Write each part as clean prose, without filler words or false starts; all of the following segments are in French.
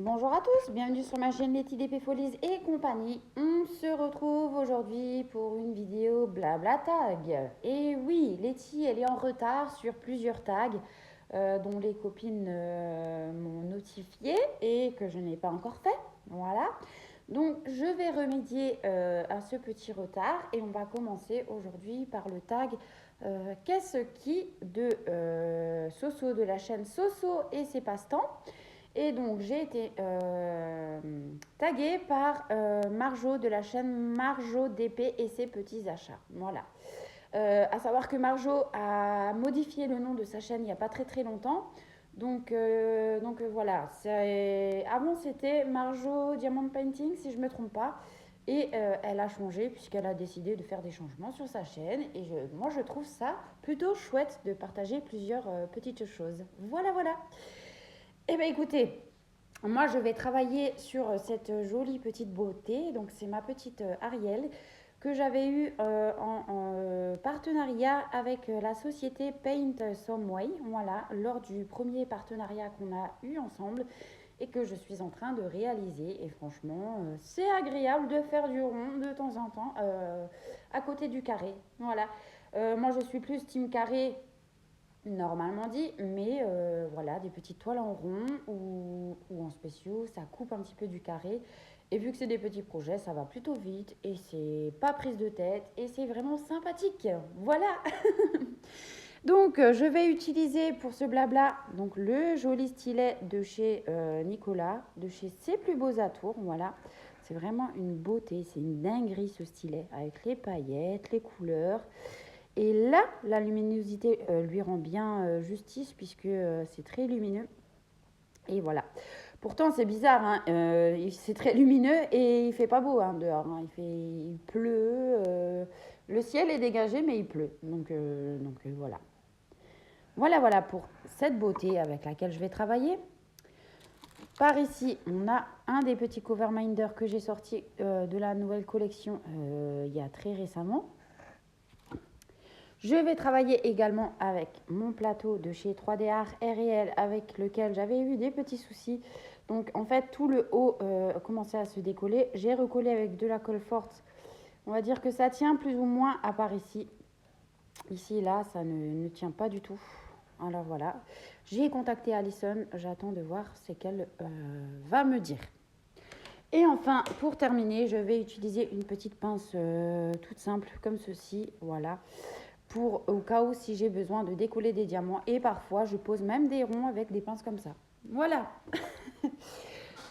Bonjour à tous, bienvenue sur ma chaîne Letty DP Folies et compagnie. On se retrouve aujourd'hui pour une vidéo blabla tag. Et oui, Letty, elle est en retard sur plusieurs tags dont les copines m'ont notifié et que je n'ai pas encore fait. Voilà. Donc je vais remédier à ce petit retard et on va commencer aujourd'hui par le tag Qu'est-ce qui de Soso de la chaîne Soso et ses passe-temps. Et donc, j'ai été taguée par Marjo de la chaîne Marjo DP et ses petits achats. Voilà. À savoir que Marjo a modifié le nom de sa chaîne il n'y a pas très très longtemps. Donc voilà. Avant, c'était Marjo Diamond Painting, si je ne me trompe pas. Et elle a changé puisqu'elle a décidé de faire des changements sur sa chaîne. Et moi, je trouve ça plutôt chouette de partager plusieurs petites choses. Voilà, voilà. Eh bien, écoutez, moi, je vais travailler sur cette jolie petite beauté. Donc, c'est ma petite Ariel que j'avais eue en partenariat avec la société Paint Some Way. Voilà, lors du premier partenariat qu'on a eu ensemble et que je suis en train de réaliser. Et franchement, c'est agréable de faire du rond de temps en temps à côté du carré. Voilà. Moi, je suis plus team carré normalement dit, mais voilà, des petites toiles en rond ou en spéciaux, ça coupe un petit peu du carré. Et vu que c'est des petits projets, ça va plutôt vite et c'est pas prise de tête et c'est vraiment sympathique. Voilà. Donc, je vais utiliser pour ce blabla donc le joli stylet de chez Nicolas, de chez Ses Plus Beaux Atours. Voilà, c'est vraiment une beauté, c'est une dinguerie ce stylet avec les paillettes, les couleurs. Et là, la luminosité lui rend bien justice puisque c'est très lumineux. Et voilà. Pourtant, c'est bizarre, hein, c'est très lumineux et il fait pas beau hein, dehors. Hein. Il pleut. Le ciel est dégagé, mais il pleut. Donc voilà. Voilà pour cette beauté avec laquelle je vais travailler. Par ici, on a un des petits cover minders que j'ai sorti de la nouvelle collection il y a très récemment. Je vais travailler également avec mon plateau de chez 3D Art RL avec lequel j'avais eu des petits soucis. Donc en fait tout le haut commençait à se décoller. J'ai recollé avec de la colle forte. On va dire que ça tient plus ou moins à part ici. Ici là ça ne tient pas du tout. Alors voilà. J'ai contacté Alison. J'attends de voir ce qu'elle va me dire. Et enfin, pour terminer, je vais utiliser une petite pince toute simple comme ceci. Voilà. Pour au cas où si j'ai besoin de décoller des diamants. Et parfois, je pose même des ronds avec des pinces comme ça. Voilà.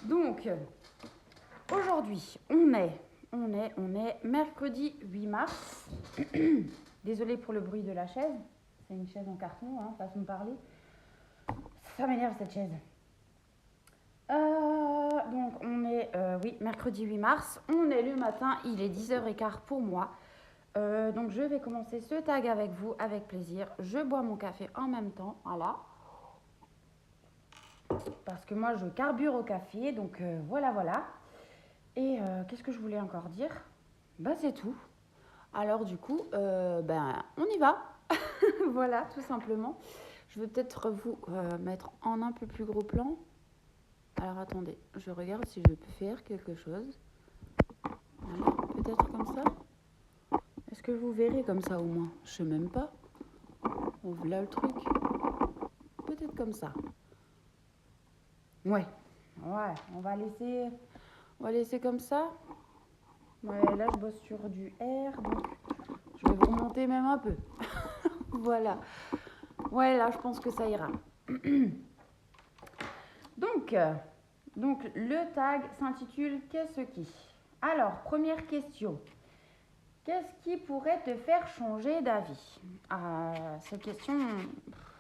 Donc, aujourd'hui, on est mercredi 8 mars. Désolée pour le bruit de la chaise. C'est une chaise en carton, hein, façon de parler. Ça m'énerve cette chaise. Donc, on est, oui, mercredi 8 mars. On est le matin, il est 10h15 pour moi. Donc je vais commencer ce tag avec vous avec plaisir. Je bois mon café en même temps, voilà. Parce que moi je carbure au café, donc voilà. Et qu'est-ce que je voulais encore dire? Bah c'est tout. Alors du coup, on y va. Voilà, tout simplement. Je vais peut-être vous mettre en un peu plus gros plan. Alors attendez, je regarde si je peux faire quelque chose. Voilà, peut-être comme ça. Est-ce que vous verrez comme ça au moins? Je sais même pas. On voilà le truc. Peut-être comme ça. Ouais, on va laisser comme ça. Ouais, là je bosse sur du R, donc je vais vous remonter même un peu. Voilà. Ouais, là je pense que ça ira. Donc, donc le tag s'intitule Qu'est-ce qui? Alors, première question. Qu'est-ce qui pourrait te faire changer d'avis? Cette question,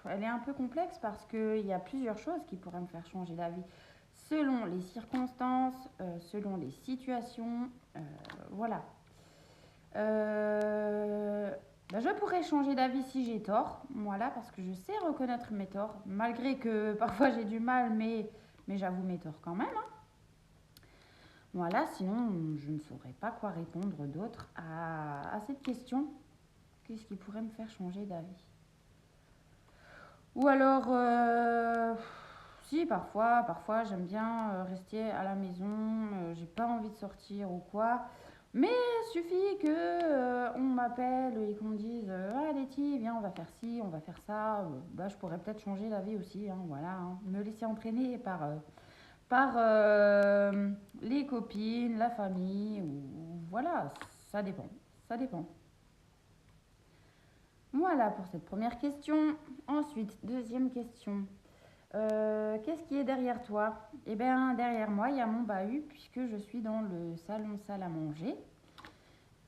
elle est un peu complexe parce qu'il y a plusieurs choses qui pourraient me faire changer d'avis selon les circonstances, selon les situations. Voilà. Je pourrais changer d'avis si j'ai tort, voilà, parce que je sais reconnaître mes torts, malgré que parfois j'ai du mal, mais j'avoue mes torts quand même. Hein. Voilà, sinon je ne saurais pas quoi répondre d'autre à cette question. Qu'est-ce qui pourrait me faire changer d'avis? Ou alors, Si, parfois j'aime bien rester à la maison, j'ai pas envie de sortir ou quoi. Mais suffit que on m'appelle et qu'on me dise ah Letty, viens, on va faire ci, on va faire ça. Bah, je pourrais peut-être changer la vie aussi, hein, voilà, hein. Me laisser entraîner par les copines, la famille, ou voilà, ça dépend, ça dépend. Voilà pour cette première question. Ensuite, deuxième question. Qu'est-ce qui est derrière toi? Eh bien, derrière moi, il y a mon bahut, puisque je suis dans le salon salle à manger.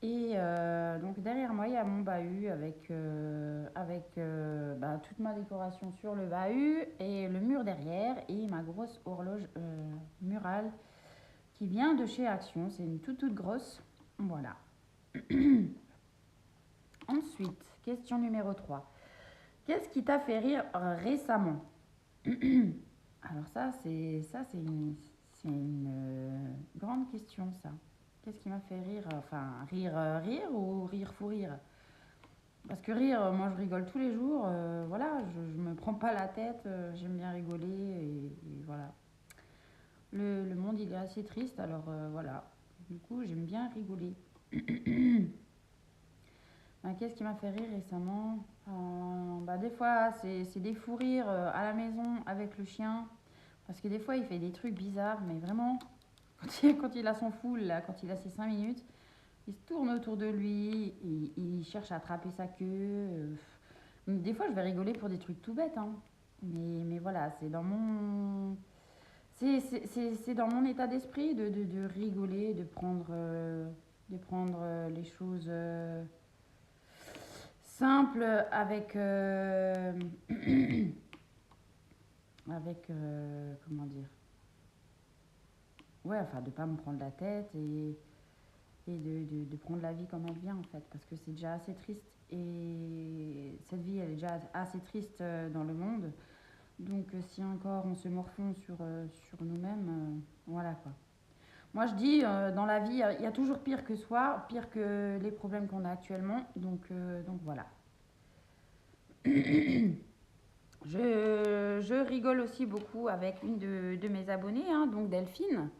Et donc, derrière moi, il y a mon bahut avec toute ma décoration sur le bahut et le mur derrière et ma grosse horloge murale qui vient de chez Action. C'est une toute grosse. Voilà. Ensuite, question numéro 3. Qu'est-ce qui t'a fait rire récemment? Alors c'est une grande question ça. Qu'est-ce qui m'a fait rire? Enfin, rire ou rire fou rire? Parce que rire, moi je rigole tous les jours, voilà, je me prends pas la tête, j'aime bien rigoler et voilà. Le monde il est assez triste, alors voilà. Du coup, j'aime bien rigoler. Qu'est-ce qui m'a fait rire récemment? Des fois, c'est des fous rires à la maison avec le chien. Parce que des fois, il fait des trucs bizarres, mais vraiment, quand il a son full, là, quand il a ses 5 minutes, il se tourne autour de lui, il cherche à attraper sa queue. Des fois, je vais rigoler pour des trucs tout bêtes, hein. Mais voilà, c'est dans mon. C'est dans mon état d'esprit de rigoler, de prendre les choses simples avec comment dire, ouais, enfin de pas me prendre la tête et de prendre la vie comme elle vient en fait, parce que c'est déjà assez triste et cette vie elle est déjà assez triste dans le monde, donc si encore on se morfond sur nous-mêmes, voilà quoi. Moi je dis, dans la vie il y a toujours pire que soi, pire que les problèmes qu'on a actuellement, donc voilà. Je rigole aussi beaucoup avec une de mes abonnées, hein, donc Delphine.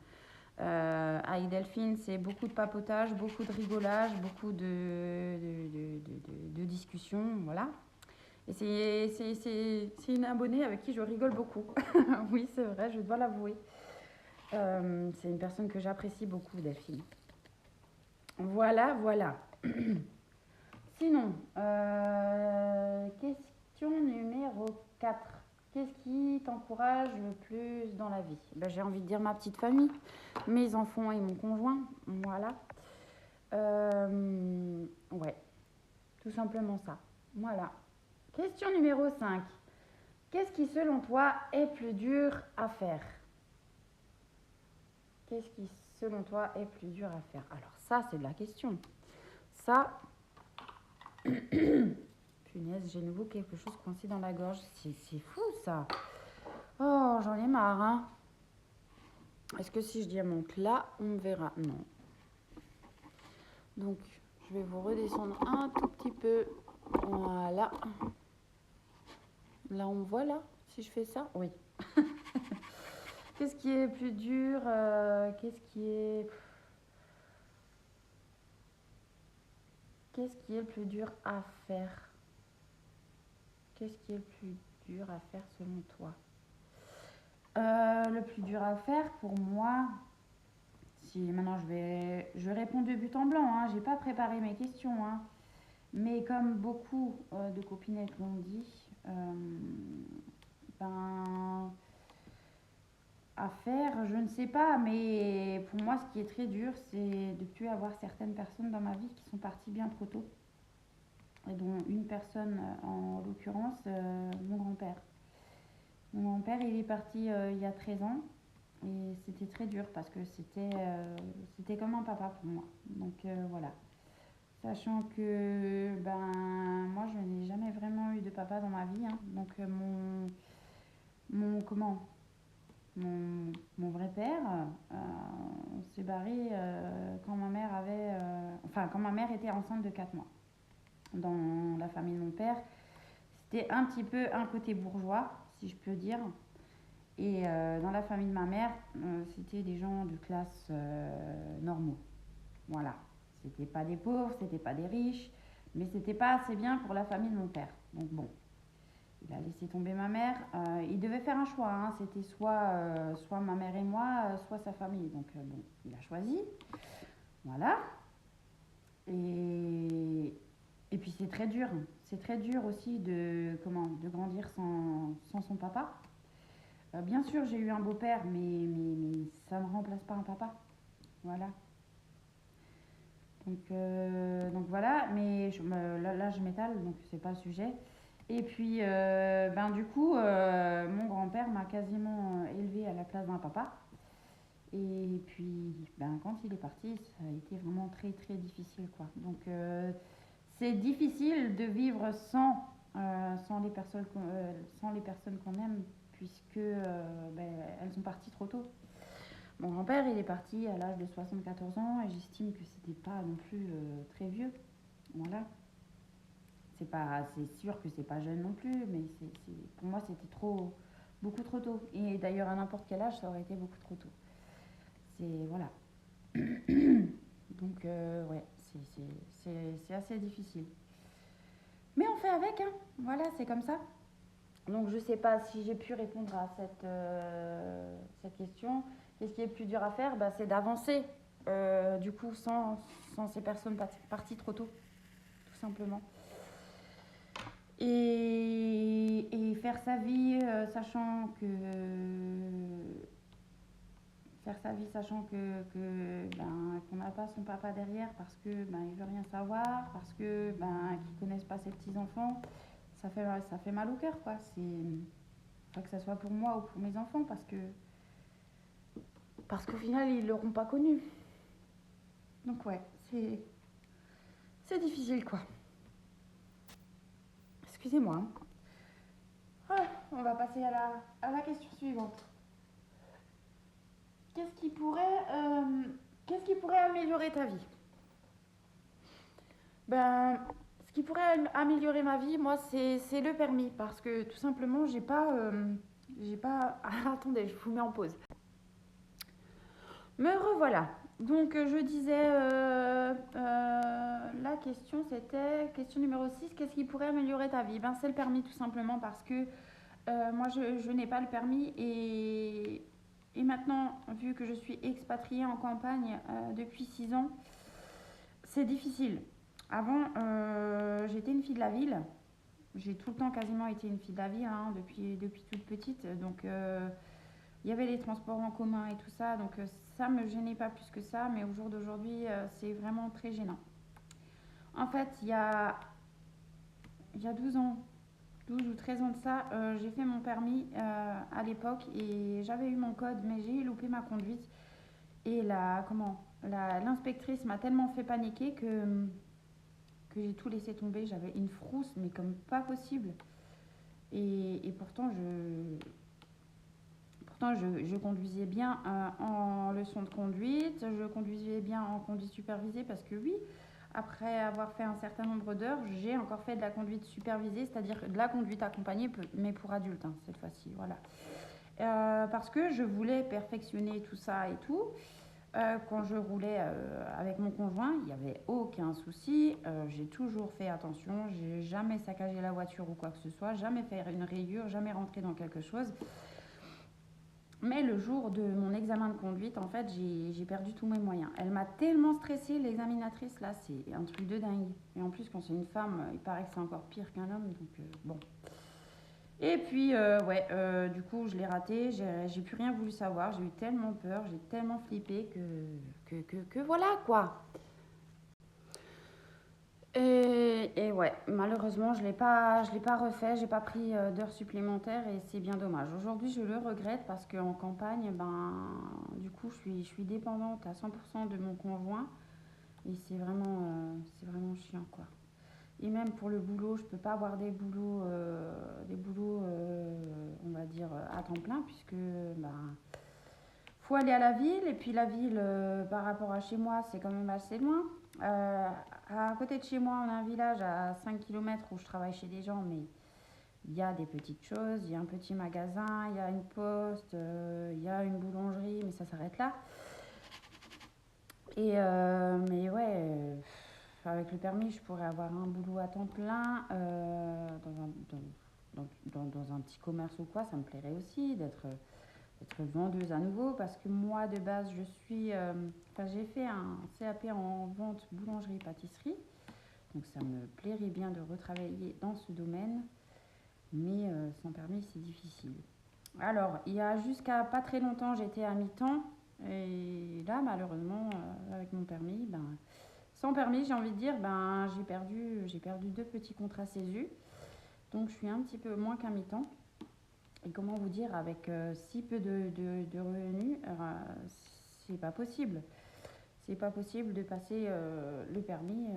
Avec Delphine, c'est beaucoup de papotage, beaucoup de rigolage, beaucoup de discussions, voilà. Et c'est une abonnée avec qui je rigole beaucoup. Oui, c'est vrai, je dois l'avouer. C'est une personne que j'apprécie beaucoup, Delphine. Voilà, voilà. Sinon, question numéro 4. Qu'est-ce qui t'encourage le plus dans la vie? J'ai envie de dire ma petite famille, mes enfants et mon conjoint. Voilà. Ouais, tout simplement ça. Voilà. Question numéro 5. Qu'est-ce qui, selon toi, est plus dur à faire? Qu'est-ce qui, selon toi, est plus dur à faire? Alors ça, c'est de la question. Ça, punaise, j'ai nouveau quelque chose coincé dans la gorge. C'est fou, ça. Oh, j'en ai marre, hein. Est-ce que si je diamante là, on me verra? Non. Donc, je vais vous redescendre un tout petit peu. Voilà. Là, on me voit, là, si je fais ça? Oui. Qu'est-ce qui est plus dur? Qu'est-ce qui est le plus dur à faire? Qu'est-ce qui est le plus dur à faire selon toi? Le plus dur à faire pour moi, si maintenant je réponds de but en blanc, hein, j'ai pas préparé mes questions, hein, mais comme beaucoup de copinettes l'ont dit, ben à faire, je ne sais pas, mais pour moi, ce qui est très dur, c'est de plus avoir certaines personnes dans ma vie qui sont parties bien trop tôt, et dont une personne, en l'occurrence, mon grand-père. Mon grand-père, il est parti il y a 13 ans, et c'était très dur parce que c'était comme un papa pour moi. Donc voilà. Sachant que moi, je n'ai jamais vraiment eu de papa dans ma vie, hein. Donc comment mon vrai père, s'est barré quand ma mère quand ma mère était enceinte de 4 mois. Dans la famille de mon père, c'était un petit peu un côté bourgeois, si je peux dire. Et dans la famille de ma mère, c'était des gens de classe normaux. Voilà. C'était pas des pauvres, c'était pas des riches, mais c'était pas assez bien pour la famille de mon père. Donc bon, il a laissé tomber ma mère. Il devait faire un choix, hein. C'était soit ma mère et moi, soit sa famille. Donc bon, il a choisi. Voilà. Et, et puis c'est très dur. C'est très dur aussi de grandir sans son papa. Bien sûr, j'ai eu un beau-père, mais ça ne remplace pas un papa. Voilà. Donc voilà, mais là je m'étale, donc c'est pas le sujet. Et puis, ben du coup, mon grand-père m'a quasiment élevée à la place d'un papa. Et puis, ben quand il est parti, ça a été vraiment très très difficile, quoi. Donc c'est difficile de vivre sans les personnes qu'on aime, puisque ben, elles sont parties trop tôt. Mon grand-père, il est parti à l'âge de 74 ans et j'estime que c'était pas non plus très vieux. Voilà. C'est sûr que c'est pas jeune non plus, mais pour moi, c'était beaucoup trop tôt. Et d'ailleurs, à n'importe quel âge, ça aurait été beaucoup trop tôt. Voilà. Donc, ouais, c'est assez difficile. Mais on fait avec, hein. Voilà, c'est comme ça. Donc, je sais pas si j'ai pu répondre à cette question. Qu'est-ce qui est le plus dur à faire? Bah, c'est d'avancer, du coup, sans ces personnes parties trop tôt, tout simplement. Et faire sa vie, sachant que qu'on n'a pas son papa derrière parce que il veut rien savoir, parce que qu'ils connaissent pas ses petits enfants, ça fait mal au cœur, quoi. Pas que ça soit pour moi ou pour mes enfants, parce qu'au final ils l'auront pas connu. Donc ouais, c'est difficile, quoi. Excusez-moi, hein. On va passer à la question suivante. Qu'est-ce qui pourrait, euh, qu'est-ce qui pourrait améliorer ta vie? Ben, ce qui pourrait améliorer ma vie, moi, c'est le permis. Parce que tout simplement, j'ai pas. Ah, attendez, je vous mets en pause. Me revoilà. Donc, je disais, la question c'était, question numéro 6, qu'est-ce qui pourrait améliorer ta vie? Ben, c'est le permis, tout simplement, parce que moi, je n'ai pas le permis et maintenant, vu que je suis expatriée en campagne depuis 6 ans, c'est difficile. Avant, j'étais une fille de la ville. J'ai tout le temps quasiment été une fille de la ville, hein, depuis toute petite. Donc, il y avait les transports en commun et tout ça. Donc, ça me gênait pas plus que ça. Mais au jour d'aujourd'hui, c'est vraiment très gênant. En fait, il y a 12 ans, 12 ou 13 ans de ça, j'ai fait mon permis à l'époque et j'avais eu mon code, mais j'ai loupé ma conduite. Et l'inspectrice m'a tellement fait paniquer que j'ai tout laissé tomber. J'avais une frousse, mais comme pas possible. Et pourtant je conduisais bien en leçon de conduite, je conduisais bien en conduite supervisée parce que oui, après avoir fait un certain nombre d'heures, j'ai encore fait de la conduite supervisée, c'est-à-dire de la conduite accompagnée, mais pour adultes, hein, cette fois-ci, voilà. Parce que je voulais perfectionner tout ça et tout. Quand je roulais avec mon conjoint, il n'y avait aucun souci. J'ai toujours fait attention. J'ai jamais saccagé la voiture ou quoi que ce soit. Jamais fait une rayure. Jamais rentré dans quelque chose. Mais le jour de mon examen de conduite, en fait, j'ai perdu tous mes moyens. Elle m'a tellement stressée, l'examinatrice, là, c'est un truc de dingue. Et en plus, quand c'est une femme, il paraît que c'est encore pire qu'un homme. Donc, bon. Et puis, ouais, du coup, je l'ai raté, j'ai plus rien voulu savoir, j'ai eu tellement peur, j'ai tellement flippé que voilà, quoi. Et ouais, malheureusement, je l'ai pas refait, j'ai pas pris d'heures supplémentaires et c'est bien dommage. Aujourd'hui, je le regrette parce qu'en campagne, du coup, je suis dépendante à 100% de mon conjoint et c'est vraiment chiant, quoi. Et même pour le boulot, je peux pas avoir des boulots, on va dire, à temps plein, puisque faut aller à la ville, et puis la ville, par rapport à chez moi, c'est quand même assez loin. À côté de chez moi, on a un village à 5 km où je travaille chez des gens, mais il y a des petites choses, il y a un petit magasin, il y a une poste, il y a une boulangerie, mais ça s'arrête là. Et mais ouais, avec le permis, je pourrais avoir un boulot à temps plein dans un petit commerce ou quoi, ça me plairait aussi d'être vendeuse à nouveau parce que moi de base j'ai fait un CAP en vente boulangerie-pâtisserie, donc ça me plairait bien de retravailler dans ce domaine, mais sans permis c'est difficile. Alors, il y a jusqu'à pas très longtemps, j'étais à mi-temps. Et là, malheureusement, avec mon permis, sans permis, j'ai envie de dire, j'ai perdu deux petits contrats CESU. Donc, je suis un petit peu moins qu'à mi-temps. Et comment vous dire, avec si peu de revenus, c'est pas possible. C'est pas possible de passer le permis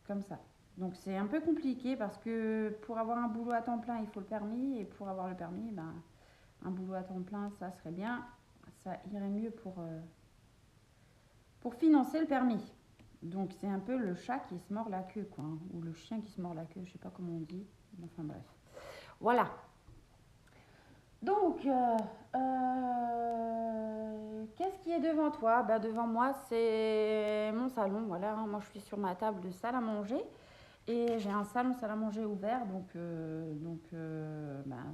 comme ça. Donc c'est un peu compliqué parce que pour avoir un boulot à temps plein, il faut le permis. Et pour avoir le permis, un boulot à temps plein, ça serait bien. Ça irait mieux pour financer le permis. Donc c'est un peu le chat qui se mord la queue, quoi. Hein, ou le chien qui se mord la queue, je sais pas comment on dit. Enfin bref. Voilà. Donc, qu'est-ce qui est devant toi? Devant moi, c'est mon salon. Voilà, hein. Moi je suis sur ma table de salle à manger. Et j'ai un salon salle à manger ouvert,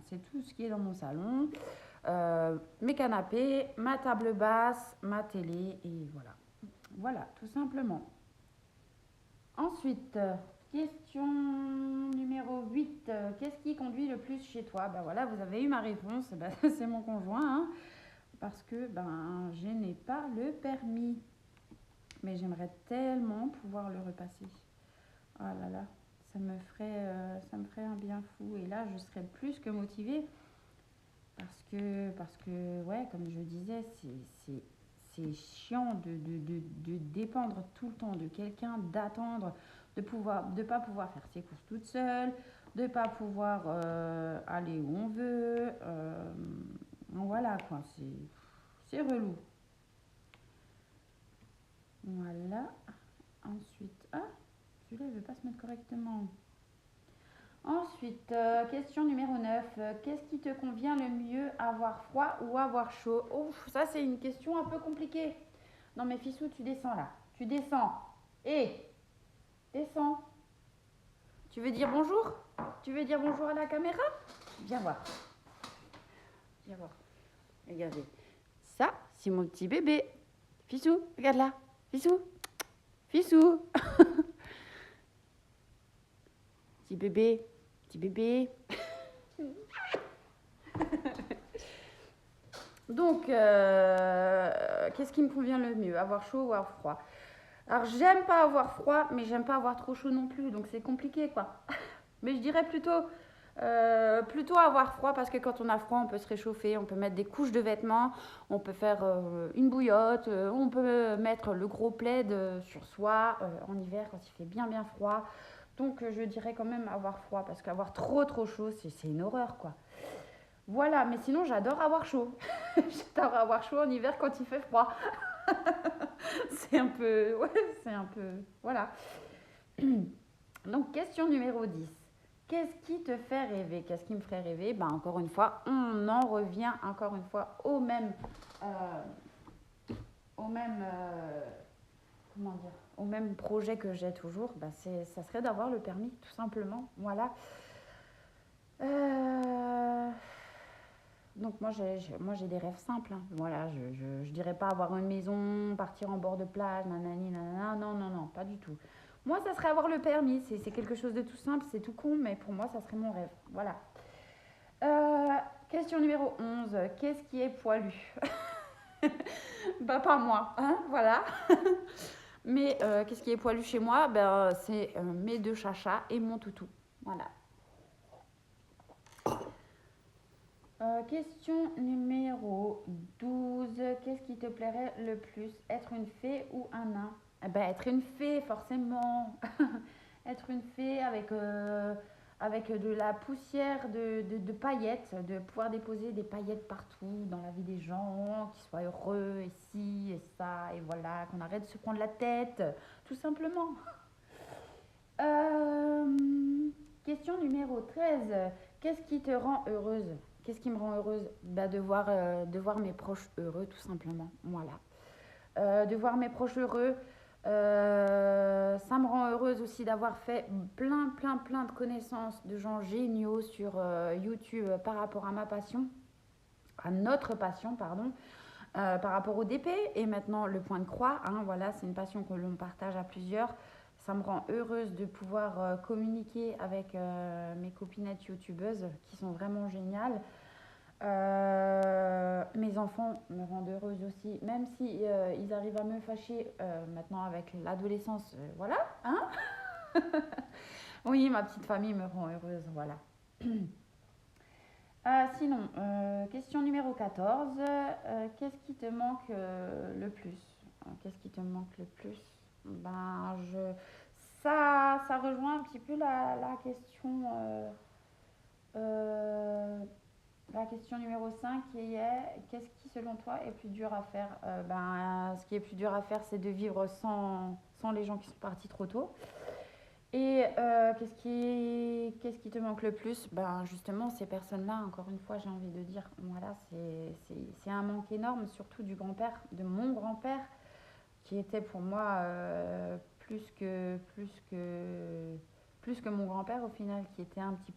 c'est tout ce qui est dans mon salon. Mes canapés, ma table basse, ma télé, et voilà. Voilà, tout simplement. Ensuite, question numéro 8. Qu'est-ce qui conduit le plus chez toi? Voilà, vous avez eu ma réponse. C'est mon conjoint, hein, parce que je n'ai pas le permis. Mais j'aimerais tellement pouvoir le repasser. Oh là là, ça me ferait un bien fou. Et là, je serais plus que motivée parce que ouais, comme je disais, c'est chiant de dépendre tout le temps de quelqu'un, d'attendre, de pas pouvoir faire ses courses toute seule, de pas pouvoir aller où on veut. Voilà quoi, c'est relou. Voilà. Ensuite, celui-là il veut pas se mettre correctement. Ensuite, question numéro 9. Qu'est-ce qui te convient le mieux, avoir froid ou avoir chaud? Ouf, ça c'est une question un peu compliquée. Non mais Fissou, tu descends là. Tu descends. Et descends. Tu veux dire bonjour? Tu veux dire bonjour à la caméra? Viens voir. Viens voir. Regardez. Ça, c'est mon petit bébé. Fissou, regarde là. Fissou. Fissou. Petit bébé. Petit bébé. Donc, qu'est-ce qui me convient le mieux? Avoir chaud ou avoir froid? Alors, j'aime pas avoir froid, mais j'aime pas avoir trop chaud non plus. Donc, c'est compliqué, quoi. Mais je dirais plutôt avoir froid parce que quand on a froid, on peut se réchauffer, on peut mettre des couches de vêtements, on peut faire une bouillotte, on peut mettre le gros plaid sur soi en hiver quand il fait bien bien froid. Donc, je dirais quand même avoir froid parce qu'avoir trop chaud, c'est une horreur, quoi. Voilà, mais sinon j'adore avoir chaud. J'adore avoir chaud en hiver quand il fait froid. C'est un peu... Ouais, c'est un peu... Voilà. Donc, question numéro 10. Qu'est-ce qui te fait rêver? Qu'est-ce qui me ferait rêver? Encore une fois, on en revient encore une fois comment dire, au même projet que j'ai toujours. Ça serait d'avoir le permis, tout simplement. Voilà. Donc moi j'ai des rêves simples. Hein. Voilà, je dirais pas avoir une maison, partir en bord de plage, nanani, nanana. Non, pas du tout. Moi, ça serait avoir le permis. C'est quelque chose de tout simple, c'est tout con, mais pour moi, ça serait mon rêve. Voilà. Question numéro 11. Qu'est-ce qui est poilu? Pas moi, hein, voilà. Mais qu'est-ce qui est poilu chez moi? C'est mes deux chachas et mon toutou. Voilà. Question numéro 12. Qu'est-ce qui te plairait le plus? Être une fée ou un nain? Être une fée, forcément. Être une fée avec de la poussière de paillettes, de pouvoir déposer des paillettes partout dans la vie des gens, qu'ils soient heureux, et ci, et ça, et voilà, qu'on arrête de se prendre la tête, tout simplement. Question numéro 13. Qu'est-ce qui te rend heureuse? Qu'est-ce qui me rend heureuse? Bah, de voir mes proches heureux, tout simplement. Voilà. De voir mes proches heureux. Ça me rend heureuse aussi d'avoir fait plein de connaissances de gens géniaux sur YouTube par rapport à ma passion, à notre passion, pardon, par rapport au DP et maintenant le point de croix. Hein, voilà, c'est une passion que l'on partage à plusieurs. Ça me rend heureuse de pouvoir communiquer avec mes copinettes youtubeuses qui sont vraiment géniales. Mes enfants me rendent heureuse aussi, même si ils arrivent à me fâcher maintenant avec l'adolescence. Voilà, hein. Oui, ma petite famille me rend heureuse, voilà. Sinon, question numéro 14. Qu'est-ce qui te manque le plus? Qu'est-ce qui te manque le plus? Ben, ça rejoint un petit peu la question. La question numéro 5 qui est qu'est-ce qui selon toi est plus dur à faire? Ce qui est plus dur à faire c'est de vivre sans les gens qui sont partis trop tôt. Et qu'est-ce qui te manque le plus? Ben justement ces personnes-là, encore une fois j'ai envie de dire, voilà, c'est un manque énorme, surtout du grand-père, de mon grand-père, qui était pour moi plus que mon grand-père au final, qui était un petit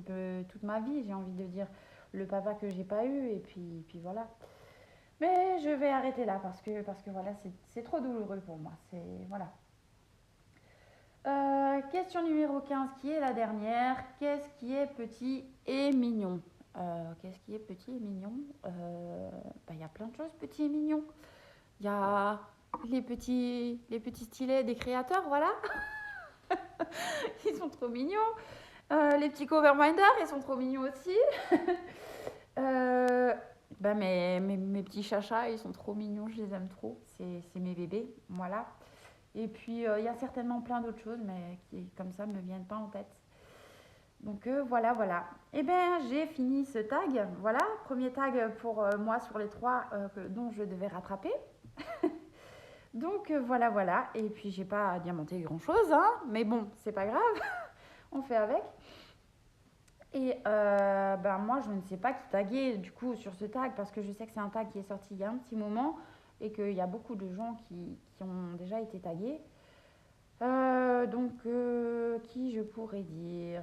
peu toute ma vie, j'ai envie de dire, le papa que j'ai pas eu, et puis voilà. Mais je vais arrêter là parce que voilà, c'est trop douloureux pour moi. C'est voilà. Question numéro 15 qui est la dernière. Qu'est-ce qui est petit et mignon? Qu'est-ce qui est petit et mignon? Y a plein de choses petits et mignons. Il y a les petits stylets des créateurs, voilà. Ils sont trop mignons. Les petits coverminders, ils sont trop mignons aussi. Mes petits chachas, ils sont trop mignons, je les aime trop. C'est mes bébés, voilà. Et puis, il y a certainement plein d'autres choses, mais qui, comme ça, ne me viennent pas en tête. Donc, voilà. Eh bien, j'ai fini ce tag. Voilà, premier tag pour moi sur les 3 dont je devais rattraper. Donc, voilà. Et puis, j'ai pas diamanté grand-chose, hein. Mais bon, c'est pas grave. On fait avec. Et moi, je ne sais pas qui taguer du coup sur ce tag parce que je sais que c'est un tag qui est sorti il y a un petit moment et qu'il y a beaucoup de gens qui ont déjà été tagués. Qui je pourrais dire?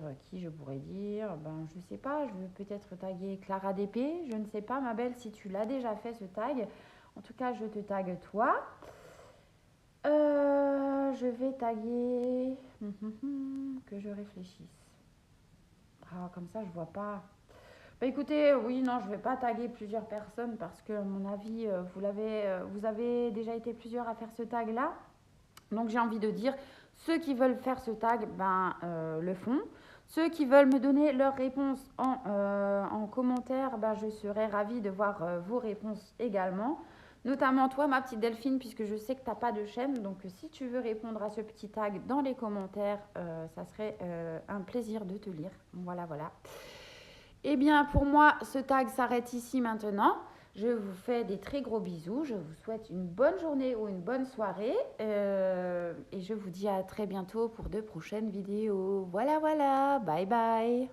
Ben, je sais pas, je veux peut-être taguer Clara DP. Je ne sais pas, ma belle, si tu l'as déjà fait ce tag. En tout cas, je te tague toi. Je vais taguer. Que je réfléchisse. Ah, comme ça, je vois pas. Bah écoutez, oui, non, je vais pas taguer plusieurs personnes parce que, à mon avis, vous avez déjà été plusieurs à faire ce tag-là. Donc, j'ai envie de dire, ceux qui veulent faire ce tag, le font. Ceux qui veulent me donner leurs réponses en commentaire, je serai ravie de voir vos réponses également. Notamment toi, ma petite Delphine, puisque je sais que tu n'as pas de chaîne. Donc, si tu veux répondre à ce petit tag dans les commentaires, ça serait un plaisir de te lire. Voilà. Eh bien, pour moi, ce tag s'arrête ici maintenant. Je vous fais des très gros bisous. Je vous souhaite une bonne journée ou une bonne soirée. Et je vous dis à très bientôt pour de prochaines vidéos. Voilà. Bye bye.